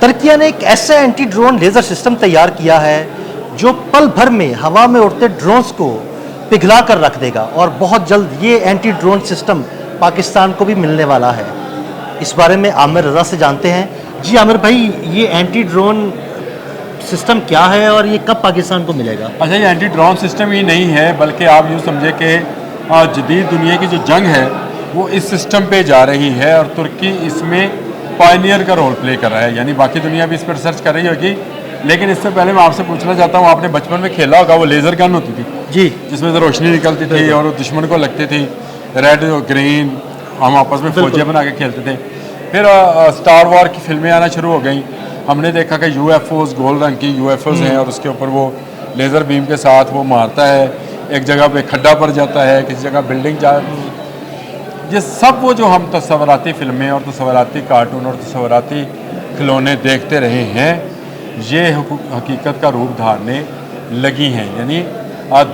ترکیہ نے ایک ایسا اینٹی ڈرون لیزر سسٹم تیار کیا ہے جو پل بھر میں ہوا میں اڑتے ڈرونز کو پگھلا کر رکھ دے گا، اور بہت جلد یہ اینٹی ڈرون سسٹم پاکستان کو بھی ملنے والا ہے۔ اس بارے میں عامر رضا سے جانتے ہیں۔ جی عامر بھائی، یہ اینٹی ڈرون سسٹم کیا ہے اور یہ کب پاکستان کو ملے گا؟ اچھا، یہ اینٹی ڈرون سسٹم ہی نہیں ہے، بلکہ آپ یوں سمجھے کہ جدید دنیا کی جو جنگ ہے وہ اس سسٹم پہ جا رہی ہے، اور ترکی اس میں پائنیئر کا رول پلے کر رہا ہے۔ یعنی باقی دنیا بھی اس پر ریسرچ کر رہی ہوگی، لیکن اس سے پہلے میں آپ سے پوچھنا چاہتا ہوں، آپ نے بچپن میں کھیلا ہوگا وہ لیزر گن ہوتی تھی جی، جس میں سے روشنی نکلتی تھی اور وہ دشمن کو لگتی تھی، ریڈ اور گرین، ہم آپس میں فوجیاں بنا کے کھیلتے تھے۔ پھر اسٹار وار کی فلمیں آنا شروع ہو گئیں، ہم نے دیکھا کہ یو ایف اوز، گولڈ رنگ کی یو ایف اوز ہیں، اور اس کے اوپر وہ لیزر بیم کے ساتھ وہ مارتا ہے، ایک جگہ پہ کھڈا پڑ جاتا ہے، کسی جگہ بلڈنگ جاتی ہے۔ یہ سب وہ جو ہم تصوراتی فلمیں اور تصوراتی کارٹون اور تصوراتی کھلونے دیکھتے رہے ہیں، یہ حقیقت کا روپ دھارنے لگی ہیں، یعنی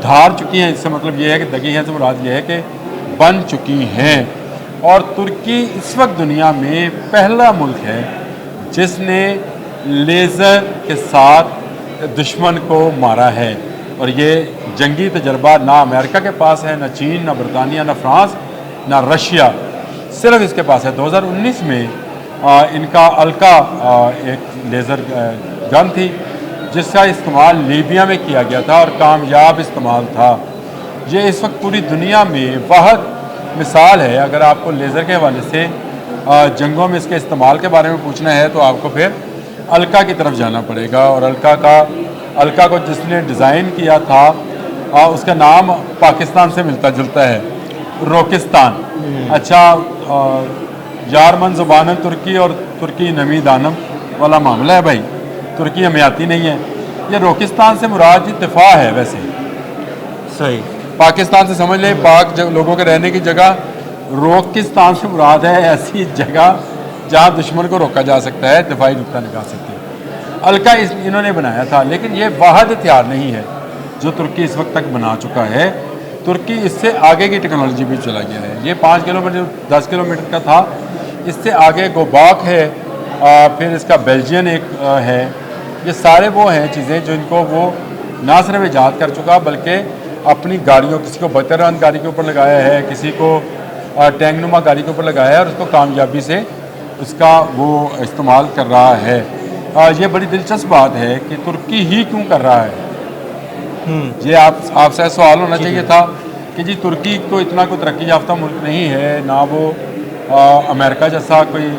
دھار چکی ہیں۔ اس سے مطلب یہ ہے کہ دگی ہیں سے مراد یہ ہے کہ بن چکی ہیں۔ اور ترکی اس وقت دنیا میں پہلا ملک ہے جس نے لیزر کے ساتھ دشمن کو مارا ہے، اور یہ جنگی تجربہ نہ امریکہ کے پاس ہے، نہ چین، نہ برطانیہ، نہ فرانس، نہ رشیا، صرف اس کے پاس ہے۔ 2019 میں ان کا الکا ایک لیزر گن تھی جس کا استعمال لیبیا میں کیا گیا تھا اور کامیاب استعمال تھا۔ یہ اس وقت پوری دنیا میں واحد مثال ہے۔ اگر آپ کو لیزر کے حوالے سے جنگوں میں اس کے استعمال کے بارے میں پوچھنا ہے تو آپ کو پھر الکا کی طرف جانا پڑے گا، اور الکا کو جس نے ڈیزائن کیا تھا اس کا نام پاکستان سے ملتا جلتا ہے، روکستان۔ اچھا، یارمن زبانن ترکی اور ترکی نمی دانم والا معاملہ ہے بھائی، ترکی ہمیں آتی نہیں ہے۔ یہ روکستان سے مراد دفاع ہے، ویسے صحیح، پاکستان سے سمجھ لیں پاک لوگوں کے رہنے کی جگہ، روکستان سے مراد ہے ایسی جگہ جہاں دشمن کو روکا جا سکتا ہے، دفاعی نقطہ نگاہ سے۔ الکا انہوں نے بنایا تھا، لیکن یہ واحد ہتھیار نہیں ہے جو ترکی اس وقت تک بنا چکا ہے۔ ترکی اس سے آگے کی ٹیکنالوجی بھی چلا گیا ہے۔ یہ 5 کلومیٹر 10 کلومیٹر کا تھا، اس سے آگے گوباک ہے، پھر اس کا بیلجین ایک ہے۔ یہ سارے وہ ہیں چیزیں جو ان کو وہ نہ صرف ایجاد کر چکا بلکہ اپنی گاڑیوں، کسی کو بہترین گاڑی کے اوپر لگایا ہے، کسی کو ٹینک نما گاڑی کے اوپر لگایا ہے، اور اس کو کامیابی سے اس کا وہ استعمال کر رہا ہے۔ یہ بڑی دلچسپ بات ہے کہ ترکی ہی کیوں کر رہا ہے۔ یہ آپ سے سوال ہونا چاہیے تھا کہ جی ترکی تو اتنا کوئی ترقی یافتہ ملک نہیں ہے، نہ وہ امریکہ جیسا کوئی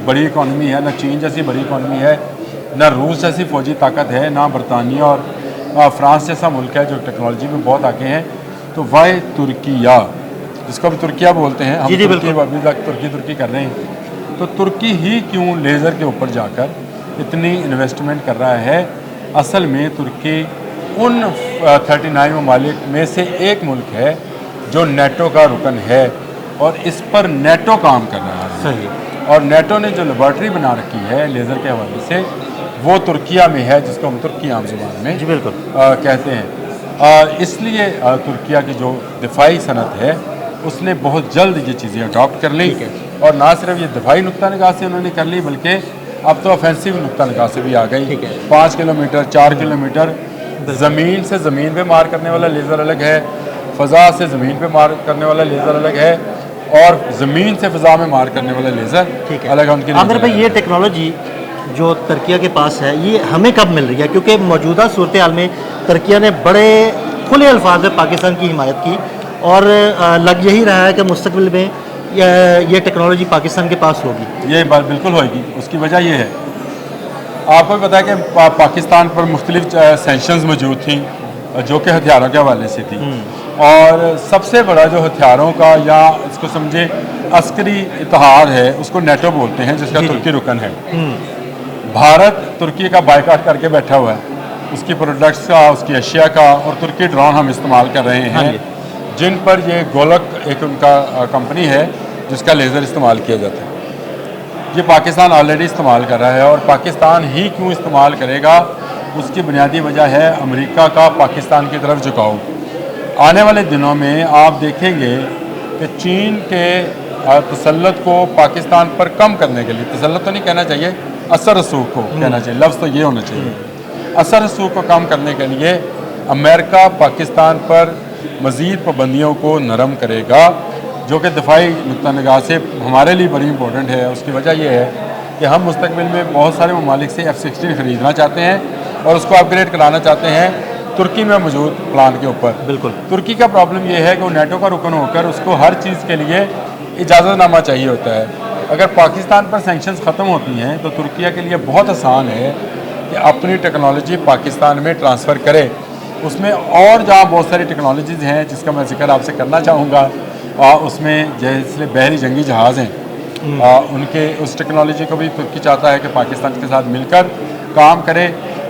بڑی اکانومی ہے، نہ چین جیسی بڑی اکانومی ہے، نہ روس جیسی فوجی طاقت ہے، نہ برطانیہ اور فرانس جیسا ملک ہے جو ٹیکنالوجی میں بہت آگے ہیں۔ تو وائی ترکیہ، جس کو بھی ترکیہ بولتے ہیں، ہم ابھی تک ترکی کر رہے ہیں، تو ترکی ہی کیوں لیزر کے اوپر جا کر اتنی انویسٹمنٹ کر رہا ہے؟ اصل میں ترکی ان 39 ممالک میں سے ایک ملک ہے جو نیٹو کا رکن ہے، اور اس پر نیٹو کام کر رہا ہے۔ صحیح۔ اور نیٹو نے جو لیبارٹری بنا رکھی ہے لیزر کے حوالے سے وہ ترکیہ میں ہے، جس کو ہم ترکی عام زبان میں کہتے ہیں۔ اس لیے ترکیہ کی جو دفاعی صنعت ہے اس نے بہت جلد یہ چیزیں اڈاپٹ کر لی، اور نہ صرف یہ دفاعی نقطہ نگاہ سے انہوں نے کر لی بلکہ اب تو آفینسو نقطہ نگاہ سے بھی آ گئی۔ 5 کلومیٹر 4 کلومیٹر زمین سے زمین پہ مار کرنے والا لیزر الگ ہے، فضا سے زمین پہ مار کرنے والا لیزر الگ ہے، اور زمین سے فضا میں مار کرنے والا لیزر الگ ان کی۔ عامر بھائی، یہ ٹیکنالوجی جو ترکیہ کے پاس ہے یہ ہمیں کب مل رہی ہے؟ کیونکہ موجودہ صورتحال میں ترکیہ نے بڑے کھلے الفاظ میں پاکستان کی حمایت کی، اور لگ یہی رہا ہے کہ مستقبل میں یہ ٹیکنالوجی پاکستان کے پاس ہوگی۔ یہ بات بالکل ہوئے گی۔ اس کی وجہ یہ ہے، آپ کو بھی پتا ہے کہ پاکستان پر مختلف سینکشنز موجود تھیں جو کہ ہتھیاروں کے حوالے سے تھی، اور سب سے بڑا جو ہتھیاروں کا یا اس کو سمجھے عسکری اتحاد ہے اس کو نیٹو بولتے ہیں، جس کا ترکی رکن ہے۔ بھارت ترکی کا بائیکاٹ کر کے بیٹھا ہوا ہے، اس کی پروڈکٹس کا، اس کی اشیاء کا، اور ترکی ڈرون ہم استعمال کر رہے ہیں جن پر یہ گولک ایک ان کا کمپنی ہے جس کا لیزر استعمال کیا جاتا ہے۔ یہ پاکستان آلریڈی استعمال کر رہا ہے، اور پاکستان ہی کیوں استعمال کرے گا؟ اس کی بنیادی وجہ ہے امریکہ کا پاکستان کی طرف جھکاؤ۔ آنے والے دنوں میں آپ دیکھیں گے کہ چین کے تسلط کو پاکستان پر کم کرنے کے لیے، تسلط تو نہیں کہنا چاہیے، اثر رسوخ کو کہنا چاہیے، لفظ تو یہ ہونا چاہیے، اثر رسوخ کو کم کرنے کے لیے امریکہ پاکستان پر مزید پابندیوں کو نرم کرے گا، جو کہ دفاعی نقطہ نگاہ سے ہمارے لیے بڑی امپورٹنٹ ہے۔ اس کی وجہ یہ ہے کہ ہم مستقبل میں بہت سارے ممالک سے F-16 خریدنا چاہتے ہیں اور اس کو اپ گریڈ کرانا چاہتے ہیں ترکی میں موجود پلان کے اوپر۔ بالکل ترکی کا پرابلم یہ ہے کہ وہ نیٹو کا رکن ہو کر اس کو ہر چیز کے لیے اجازت نامہ چاہیے ہوتا ہے۔ اگر پاکستان پر سینکشنز ختم ہوتی ہیں تو ترکیہ کے لیے بہت آسان ہے کہ اپنی ٹیکنالوجی پاکستان میں ٹرانسفر کرے۔ اس میں اور جہاں بہت ساری ٹیکنالوجیز ہیں جس کا میں ذکر آپ سے کرنا چاہوں گا، اس میں جیسے بحری جنگی جہاز ہیں، ان کے اس ٹیکنالوجی کو بھی ترکی چاہتا ہے کہ پاکستان کے ساتھ مل کر کام کرے۔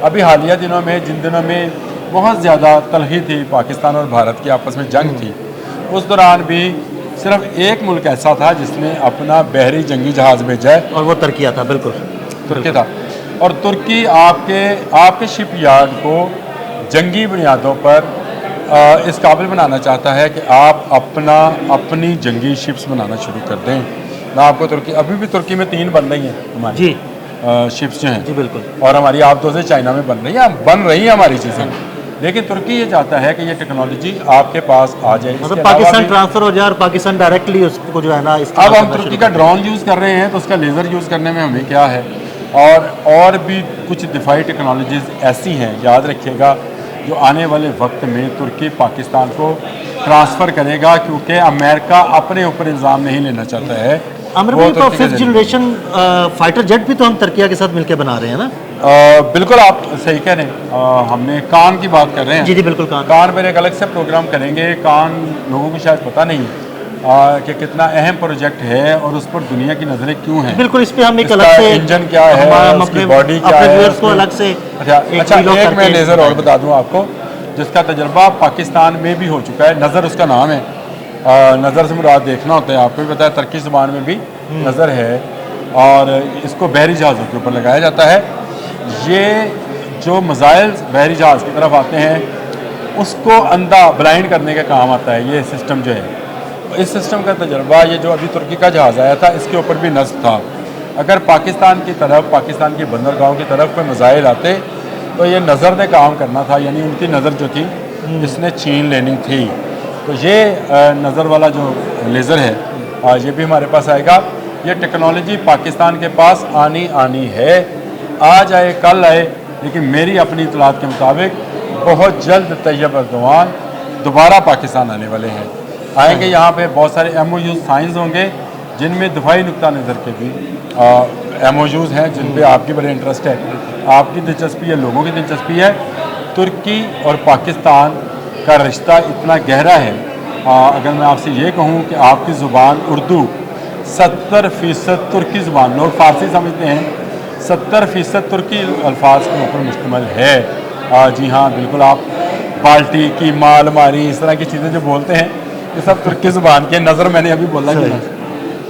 ابھی حالیہ دنوں میں جن دنوں میں بہت زیادہ تلخی تھی، پاکستان اور بھارت کی آپس میں جنگ تھی، اس دوران بھی صرف ایک ملک ایسا تھا جس نے اپنا بحری جنگی جہاز بھیجا ہے، اور وہ ترکیہ تھا۔ بالکل ترکی تھا۔ اور ترکی آپ کے شپ یارڈ کو جنگی بنیادوں پر اس قابل بنانا چاہتا ہے کہ آپ اپنی جنگی شپس بنانا شروع کر دیں۔ میں آپ کو ابھی بھی ترکی میں 3 بن رہی ہیں ہماری جی شپس جو ہیں جی بالکل، اور ہماری آپ 2 سے چائنا میں بن رہی ہیں ہماری چیزیں، لیکن ترکی یہ چاہتا ہے کہ یہ ٹیکنالوجی آپ کے پاس آ جائے۔ اس مطلب کے علاوہ پاکستان بھی ٹرانسفر ہو جائے اور پاکستان ڈائریکٹلی اس کو جو ہے نا اب ہم ترکی کا ڈرون یوز کر رہے ہیں تو اس کا لیزر یوز کرنے میں ہمیں کیا ہے، اور بھی کچھ دفاعی ٹیکنالوجیز ایسی ہیں، یاد رکھیے گا، جو آنے والے وقت میں ترکی پاکستان کو ٹرانسفر کرے گا، کیونکہ امریکہ اپنے اوپر الزام نہیں لینا چاہتا ہے۔ عامر بھائی تو 5th جنریشن فائٹر جیٹ بھی تو ہم ترکیہ کے ساتھ مل کے بنا رہے ہیں نا؟ بالکل آپ صحیح کہہ رہے ہیں۔ ہم نے کان کی بات کر رہے ہیں، جی جی بالکل، کان پر ایک الگ سے پروگرام کریں گے۔ کان لوگوں کو شاید پتہ نہیں کہ کتنا اہم پروجیکٹ ہے اور اس پر دنیا کی نظریں کیوں ہیں۔ بالکل، اس پہ ہم ایک الگ سے انجن کیا ہے، اس کی باڈی کیا ہے، کو الگ سے اچھا ایک میں لیزر اور بتا دوں آپ کو جس کا تجربہ پاکستان میں بھی ہو چکا ہے۔ نظر اس کا نام ہے، نظر سے مراد دیکھنا ہوتا ہے، آپ کو بھی پتا ہے ترکی زبان میں بھی نظر ہے، اور اس کو بحری جہازوں کے اوپر لگایا جاتا ہے۔ یہ جو میزائل بحری جہاز کی طرف آتے ہیں اس کو اندھا بلائنڈ کرنے کا کام آتا ہے یہ سسٹم جو ہے۔ اس سسٹم کا تجربہ یہ جو ابھی ترکی کا جہاز آیا تھا اس کے اوپر بھی نصب تھا۔ اگر پاکستان کی طرف، پاکستان کی بندرگاہوں کی طرف کوئی میزائل آتے تو یہ نظر نے کام کرنا تھا، یعنی ان کی نظر جو تھی اس نے چھین لینی تھی۔ تو یہ نظر والا جو لیزر ہے یہ بھی ہمارے پاس آئے گا۔ یہ ٹیکنالوجی پاکستان کے پاس آنی ہے، آج آئے کل آئے، لیکن میری اپنی اطلاعات کے مطابق بہت جلد طیب اردوان دوبارہ پاکستان آنے والے ہیں، آئیں گے۔ یہاں پہ بہت سارے MOUs سائنز ہوں گے جن میں دفاعی نقطہ نظر کے بھی MOUs ہیں جن پہ آپ کی بڑے انٹرسٹ ہے، آپ کی دلچسپی ہے، لوگوں کی دلچسپی ہے۔ ترکی اور پاکستان کا رشتہ اتنا گہرا ہے، اگر میں آپ سے یہ کہوں کہ آپ کی زبان اردو 70% ترکی زبان، لوگ فارسی سمجھتے ہیں، 70% ترکی الفاظ کے اوپر مشتمل ہے۔ جی ہاں بالکل، آپ بالٹی کی مال ماری اس طرح کی چیزیں جو بولتے ہیں یہ سب ترکی زبان کے نظر میں نے ابھی بولا کہ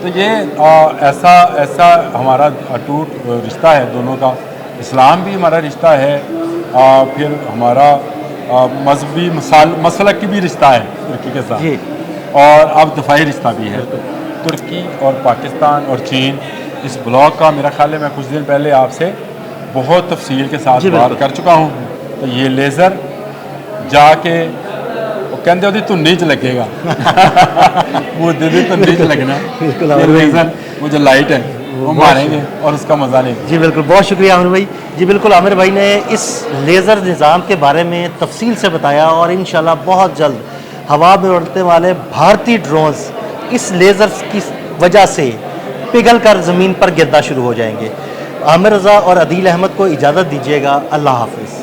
تو یہ ایسا ہمارا اٹوٹ رشتہ ہے دونوں کا۔ اسلام بھی ہمارا رشتہ ہے، پھر ہمارا مذہبی مسلک کی بھی رشتہ ہے ترکی کے ساتھ، اور اب دفاعی رشتہ بھی ہے۔ ترکی اور پاکستان اور چین اس بلاک کا میرا خیال ہے میں کچھ دن پہلے آپ سے بہت تفصیل کے ساتھ بات کر چکا ہوں۔ تو یہ لیزر جا کے وہ کہتے ہوتی تو نیچ لگے گا وہ دیدی تو نیچ لگنا ہے، لیزر وہ جو لائٹ ہے وہ ماریں گے اور اس کا مزہ لیں گے۔ جی بالکل، بہت شکریہ عامر بھائی۔ جی بالکل، عامر بھائی نے اس لیزر نظام کے بارے میں تفصیل سے بتایا، اور انشاءاللہ بہت جلد ہوا میں اڑنے والے بھارتی ڈرونز اس لیزر کی وجہ سے پگھل کر زمین پر گرنا شروع ہو جائیں گے۔ عامر رضا اور عدیل احمد کو اجازت دیجیے گا، اللہ حافظ۔